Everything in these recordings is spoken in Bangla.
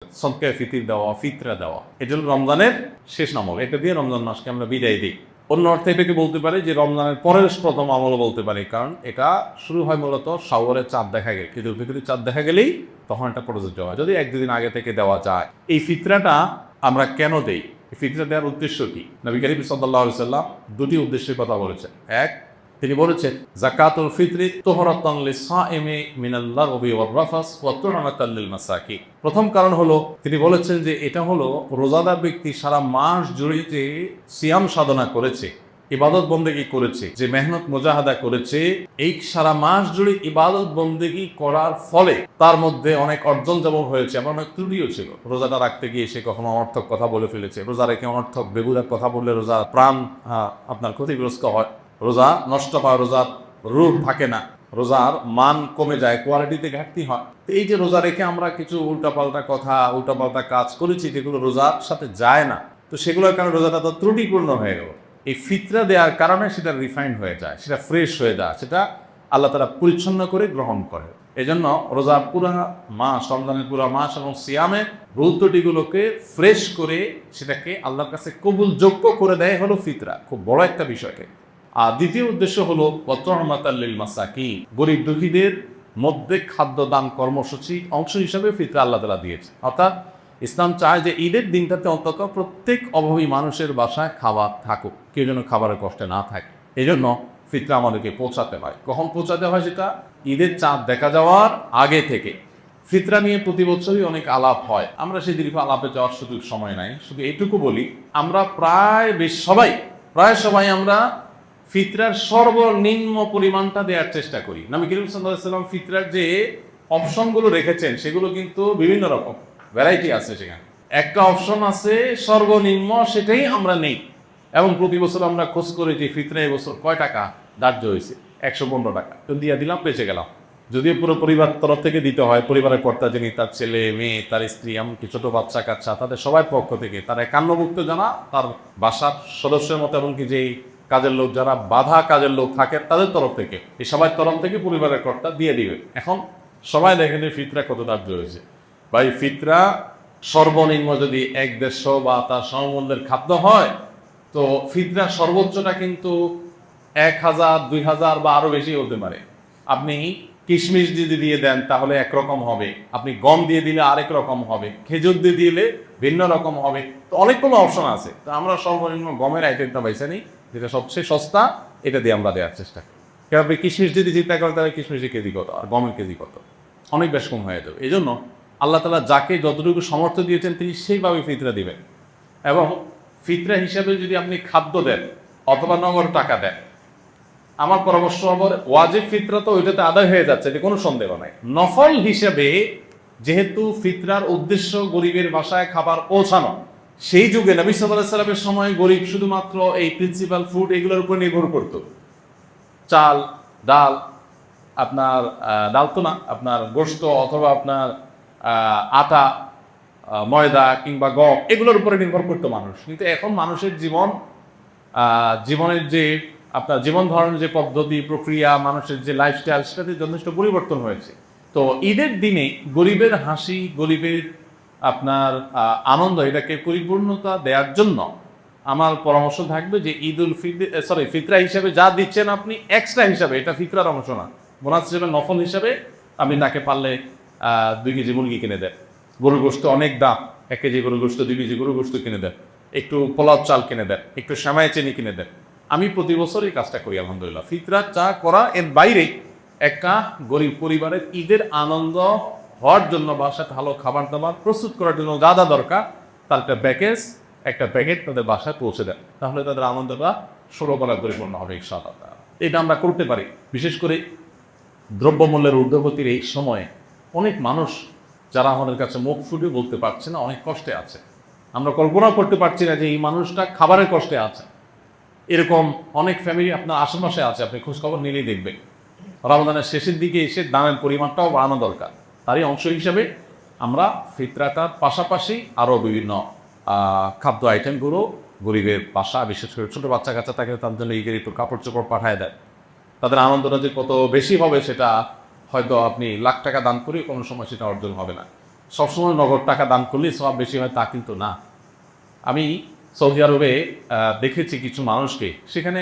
সদকায়ে ফিতির দেওয়া, ফিতরা দেওয়া, এটা হলো রমজানের শেষ আমল। এটা দিয়ে রমজান মাসকে আমরা বিদায় দিই। অন্য অর্থে এটাকে বলতে পারি যে রমজানের পরের প্রথম আমলও বলতে পারি, কারণ এটা শুরু হয় মূলত শাওয়ালের চাঁদ দেখা গেলে, ঈদুল ফিতরের চাঁদ দেখা গেলেই তখন এটা প্রযোজ্য হয়, যদি এক দুদিন আগে থেকে দেওয়া যায়। এই ফিতরাটা আমরা কেন দেই? এই ফিতরা দেওয়ার উদ্দেশ্য কি? নবী করিম সাল্লাল্লাহু আলাইহি সাল্লাম দুটি উদ্দেশ্যের কথা বলেছেন। এক, তিনি বলেছেন যাকাতুল ফিতরি তুহরাতান লিসাইমি মিনাল লাগবি ওয়ার রাফাস ওয়া তু'মাতাল লিল মাসাকিন। প্রথম কারণ হলো তিনি বলেছেন যে এটা হলো রোজাদার ব্যক্তি সারা মাস জুড়ে যে সিয়াম সাধনা করেছে, ইবাদত বন্দেগী করেছে, যে মেহনত মুজাহাদা করেছে, এই সারা মাস জুড়ে ইবাদত বন্দেগী করার ফলে তার মধ্যে অনেক অর্জন যেমন হয়েছে, এমন অনেক ত্রুটিও ছিল। রোজাটা রাখতে গিয়ে সে কখনো অনর্থক কথা বলে ফেলেছে, রোজা রেখে অনর্থক বেগুদার কথা বললে রোজা প্রাণ আপনার ক্ষতিগ্রস্ত হয়, রোজা নষ্ট হয়, রোজার রূপ থাকে না, রোজার মান কমে যায়, কোয়ালিটিতে ঘাটতি হয়। এই যে রোজা রেখে আমরা কিছু উল্টাপাল্টা কথা, উল্টাপাল্টা কাজ করেছি যেগুলো রোজার সাথে যায় না, তো সেগুলোর কারণে রোজাটা তো ত্রুটিপূর্ণ হয়ে গেল। এই ফিতরা দেওয়ার কারণে সেটা রিফাইন্ড হয়ে যায়, সেটা ফ্রেশ হয়ে যায়, সেটা আল্লাহ তাআলা পরিচ্ছন্ন করে গ্রহণ করে। এই জন্য রোজার পুরা মাস, রমজানের পুরা মাস এবং সিয়ামের রুদ্রটিগুলোকে ফ্রেশ করে সেটাকে আল্লাহর কাছে কবুলযোগ্য করে দেয় হলো ফিতরা। খুব বড় একটা বিষয়কে। আর দ্বিতীয় উদ্দেশ্য হলো তু'মাতাল লিল মাসাকিন, গরিব দুঃখীদের মধ্যে খাদ্য দান কর্মসূচি অংশ হিসাবে ফিতরা আল্লাহ তাআলা দিয়েছে। অর্থাৎ ইসলাম চায় যে ঈদের দিনটাতে অন্তত প্রত্যেক অভাবী মানুষের বাসায় খাবার থাকুক, কেউ যেন খাবারের কষ্টে না থাকে। এই জন্য ফিতরা আমাদেরকে পৌঁছাতে হয়। কখন পৌঁছাতে হয়? সেটা ঈদের চাঁদ দেখা যাওয়ার আগে থেকে। ফিতরা নিয়ে প্রতি বছরই অনেক আলাপ হয়, আমরা সেই দীর্ঘ আলাপে যাওয়ার সুযোগ সময় নাই। শুধু এইটুকু বলি, আমরা প্রায় সবাই আমরা ফিতরার সর্বনিম্ন পরিমাণটা দেওয়ার চেষ্টা করি। নবী করিম সাল্লাল্লাহু আলাইহি ওয়াসাল্লাম ফিতরার যে অপশনগুলো রেখেছেন সেগুলো কিন্তু বিভিন্ন রকম, ভ্যারাইটি আছে। সেখানে একটা অপশন আছে সর্বনিম্ন, সেটাই আমরা নেই। এবং প্রতি বছর আমরা খোঁজ করে যে ফিতরা এবছর কয় টাকা ধার্য হয়েছে, 115 টাকা, তো দিয়ে দিলাম, বেঁচে গেলাম। যদিও পুরো পরিবার তরফ থেকে দিতে হয়, পরিবারের কর্তা যিনি, তার ছেলে মেয়ে, তার স্ত্রী, এমনকি ছোট বাচ্চা কাচ্চা, তাদের সবার পক্ষ থেকে, তার একান্নভুক্ত জানা, তার বাসার সদস্যের মতো, এমনকি যেই কাজের লোক, যারা বাধা কাজের লোক থাকে তাদের তরফ থেকে, এই সবার তরফ থেকে পরিবারের কর্তা দিয়ে দিবে। এখন সবাই দেখেন ফিতরা কত ধার্য হয়েছে। ভাই, ফিতরা সর্বনিম্ন যদি 1-150 বা তার সমমূল্যের খাদ্য হয়, তো ফিতরা সর্বোচ্চটা কিন্তু 1000, 2000 বা আরো বেশি হতে পারে। আপনি কিশমিশ যদি দিয়ে দেন তাহলে একরকম হবে, আপনি গম দিয়ে দিলে আরেক রকম হবে, খেজুর দিয়ে দিলে ভিন্ন রকম হবে। তো অনেকগুলো অপশন আছে, তো আমরা সর্বনিম্ন গমের আইটেমটা বেছে নিই, যেটা সবচেয়ে সস্তা, এটা দিয়ে আমরা দেওয়ার চেষ্টা করি। কেন আপনি কিশমিশ যদি চিন্তা করেন তাহলে কিশমিশের কেজি কত আর গমের কেজি কত, অনেক বেশ কম হয়ে যাবে। এই জন্য আল্লাহ তাআলা যাকে যতটুকু সামর্থ্য দিয়েছেন তিনি সেইভাবে ফিতরা দিবেন। এবং ফিতরা হিসাবে যদি আপনি খাদ্য দেন অথবা নগদ টাকা দেন, আমার পরামর্শ হবে ওয়াজিব ফিতরা তো ওইটাতে আদায় হয়ে যাচ্ছে, এটা কোনো সন্দেহ নাই। নফল হিসেবে যেহেতু ফিতরার উদ্দেশ্য গরিবের বাসায় খাবার পৌঁছানো, সেই যুগে নবী সাল্লাল্লাহু আলাইহি সাল্লামের সময় গরিব শুধুমাত্র এই প্রিন্সিপাল ফুড এগুলোর উপর নির্ভর করত। চাল, ডাল, আপনার ডাল তো না, আপনার গোশত অথবা আপনার আটা, ময়দা কিংবা গম, এগুলোর উপরে নির্ভর করতো মানুষ। কিন্তু এখন মানুষের জীবনের যে আপনার জীবন ধারণের যে পদ্ধতি, প্রক্রিয়া, মানুষের যে লাইফস্টাইল, সেটাতে যথেষ্ট পরিবর্তন হয়েছে। তো ঈদের দিনে গরিবের হাসি, গরিবের আপনার আনন্দ, এটাকে পরিপূর্ণতা দেওয়ার জন্য আমার পরামর্শ থাকবে যে ফিতরা হিসাবে যা দিচ্ছেন আপনি এক্সট্রা হিসাবে, এটা ফিতরার অংশ না, বোনাস হিসাবে, নফল হিসাবে আপনি তাকে পারলে 2 কেজি মুরগি কিনে দেন। গরুর গোশত অনেক দাম, 1 কেজি গরুর গোশত, 2 কেজি গরুর গোশত কিনে দেন, একটু পোলাও চাল কিনে দেন, একটু সেমাই চিনি কিনে দেন। আমি প্রতি বছর এই কাজটা করি আলহামদুলিল্লাহ। ফিতরা চা করা এর বাইরে একটা গরিব পরিবারের ঈদের আনন্দ হওয়ার জন্য বাসায় ভালো খাবার দাবার প্রস্তুত করার জন্য যা যা দরকার তার একটা প্যাকেট তাদের বাসায় পৌঁছে দেন, তাহলে তাদের আনন্দটা ষোলকলা পরিপূর্ণ হবে ইনশাআল্লাহ। এটা আমরা করতে পারি। বিশেষ করে দ্রব্যমূল্যের ঊর্ধ্বগতির এই সময়ে অনেক মানুষ যারা আমাদের কাছে মুখ ফুটে বলতে পারছে না, অনেক কষ্টে আছে। আমরা কল্পনা করতে পারছি না যে এই মানুষটা খাবারের কষ্টে আছে। এরকম অনেক ফ্যামিলি আপনার আশেপাশে আছে, আপনি খোঁজখবর নিলেই দেখবেন। রমজানের শেষের দিকে এসে দামের পরিমাণটাও বাড়ানো দরকার। তারই অংশ হিসেবে আমরা ফিতরাটার পাশাপাশি আরও বিভিন্ন খাদ্য আইটেমগুলো গরিবের বাসা, বিশেষ করে ছোটো বাচ্চা কাচ্চা থাকে, তার জন্য ঈদের একটু কাপড় চোপড় পাঠায় দেয়। তাদের আনন্দটা যে কত বেশি হবে সেটা হয়তো আপনি লাখ টাকা দান করে কোনো সময় সেটা অর্জন হবে না। সবসময় নগদ টাকা দান করলে সব বেশি হয় তা কিন্তু না। আমি সৌদি আরবে দেখেছি কিছু মানুষকে, সেখানে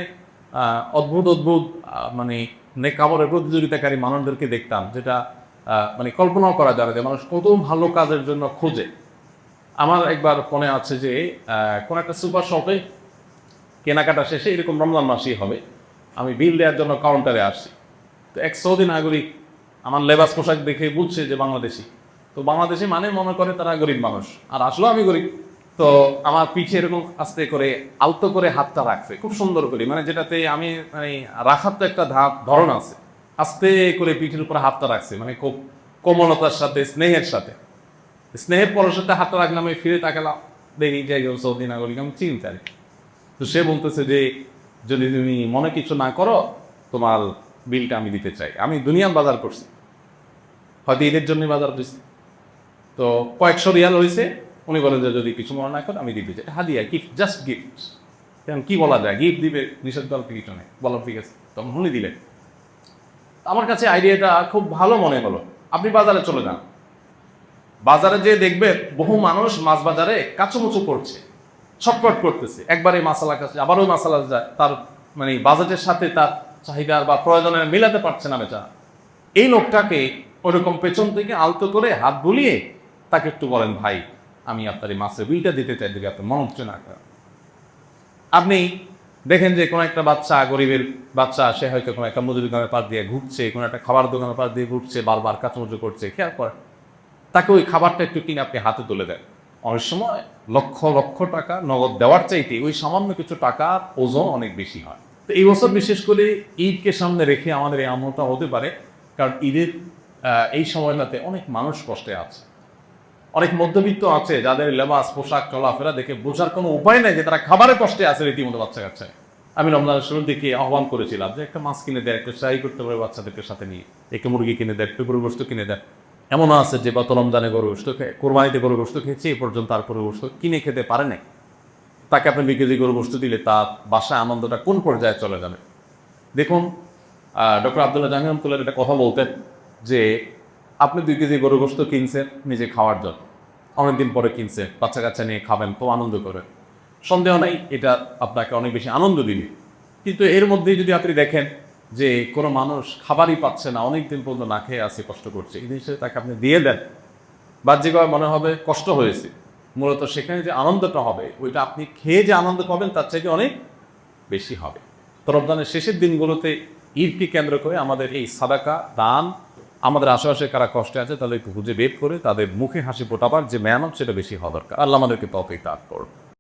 অদ্ভুত অদ্ভুত মানে নেকামরের প্রতিযোগিতাকারী মানুষদেরকে দেখতাম, যেটা মানে কল্পনাও করা যায় না যে মানুষ কত ভালো কাজের জন্য খোঁজে। আমার একবার মনে আছে যে কোনো একটা সুপার শপে কেনাকাটা শেষে, এরকম রমজান মাসেই হবে, আমি বিল দেওয়ার জন্য কাউন্টারে আসছি। তো এক সৌদি নাগরিক আমার লেবাস পোশাক দেখে বুঝছে যে বাংলাদেশি। তো বাংলাদেশি মানে মনে করে তারা গরিব মানুষ, আর আসলেও আমি গরিব। তো আমার পিঠে এরকম আস্তে করে আলতো করে হাতটা রাখছে খুব সুন্দর করে, মানে যেটাতে আমি মানে রাখার তো একটা ধরন আছে, আস্তে করে পিঠের উপরে হাতটা রাখছে, মানে খুব কোমলতার সাথে, স্নেহের সাথে। স্নেহের পরের সাথে হাতটা রাখলাম, আমি ফিরে তাকালাম, দেখি যে একজন সৌদি নাগরিক, আমি চিনতে পারি। তো সে বলতেছে যে যদি তুমি মনে কিছু না করো, তোমার বিলটা আমি দিতে চাই। আমি দুনিয়ার বাজার করছি, হয়তো ঈদের জন্য বাজার করছি, তো কয়েকশো রিয়াল হয়েছে। উনি বলেন যে যদি কিছু মনে না করো আমি দিতে চাই, হাদিয়া, গিফট, জাস্ট গিফট। এখন কি বলা যায়, গিফট দিবে, নিষেধ করার কিছু নেই, বললাম ঠিক আছে, তখন উনি দিলেন। আমার কাছে আইডিয়াটা খুব ভালো মনে হলো। আপনি বাজারে চলে যান, বাজারে যে দেখবেন বহু মানুষ মাছ বাজারে কাচুমুচু করছে, ছটপট করতেছে, একবারে মাসালা কাছে আবারও মাসালা যায়, তার মানে বাজেটের সাথে তার চাহিদার বা প্রয়োজনের মিলাতে পারছে না বেচারা। এই লোকটাকে ওরকম পেছন থেকে আলতো করে হাত বুলিয়ে তাকে একটু বলেন, ভাই আমি আপনার এই মাছের বিলটা দিতে চাই, যদি আপনার মন হচ্ছে না। আপনি দেখেন যে কোনো একটা বাচ্চা, গরিবের বাচ্চা, সে হয়তো কোনো একটা মুদি দোকানের পাশ দিয়ে ঘুরছে, কোনো একটা খাবার দোকানের পাশ দিয়ে ঘুরছে, বারবার কাচুমুচু করছে, খেয়াল করে তাকে ওই খাবারটা একটু কিনে আপনি হাতে তুলে দেন। অনেক সময় লক্ষ লক্ষ টাকা নগদ দেওয়ার চাইতে ওই সামান্য কিছু টাকার ওজন অনেক বেশি হয়। তো এই বছর বিশেষ করে ঈদকে সামনে রেখে আমাদের এই আমলটা হতে পারে, কারণ ঈদের এই সময়টাতে অনেক মানুষ কষ্টে আছে, অনেক মধ্যবিত্ত আছে যাদের লেবাস পোশাক চলাফেরা দেখে বোঝার কোনো উপায় নেই যে তারা খাবারের কষ্টে আছে রীতিমতো বাচ্চা কাচ্চায়। আমি রমজানের শুরুর দিকে আহ্বান করেছিলাম যে একটা মাছ কিনে দেয়, একটা শাড়ি করতে পারে বাচ্চাদেরকে সাথে নিয়ে, একটু মুরগি কিনে দেয়, একটু গরু গোশত কিনে দেয়। এমন আছে যে গত রমজানে গরু গোশত কোরবানিতে গরু গোশত খেয়েছে, এই পর্যন্ত আর গরু গোশত কিনে খেতে পারে নাই। তাকে আপনি 2 কেজি গরু গোশত দিলে তার বাসায় আনন্দটা কোন পর্যায়ে চলে যাবে। দেখুন, ডক্টর আব্দুল্লাহ জাহাঙ্গীর রহমতুল্লাহ একটা কথা বলতেন যে আপনি 2 কেজি গরু গোশত কিনছেন নিজে খাওয়ার জন্য, অনেকদিন পরে কিনছে, বাচ্চা কাচ্চা নিয়ে খাবেন, তো আনন্দ করেন, সন্দেহ নেই এটা আপনাকে অনেক বেশি আনন্দ দিবে। কিন্তু এর মধ্যেই যদি আপনি দেখেন যে কোনো মানুষ খাবারই পাচ্ছে না, অনেকদিন পর্যন্ত না খেয়ে আসে, কষ্ট করছে, এই জিনিসটা তাকে আপনি দিয়ে দেন, বাহ্যিকভাবে মনে হবে কষ্ট হয়েছে, মূলত সেখানে যে আনন্দটা হবে ওইটা আপনি খেয়ে যে আনন্দ পাবেন তার চাইতে অনেক বেশি হবে। তো রমজানের শেষের দিনগুলোতে ঈদকে কেন্দ্র করে আমাদের এই সাদাকা দান, আমাদের আশেপাশে কারা কষ্টে আছে তাদের একটু খুঁজে বের করে তাদের মুখে হাসি ফোটাবার যে মেহনত, সেটা বেশি হওয়া দরকার। আল্লাহ আমাদেরকে তৌফিক দান করুন।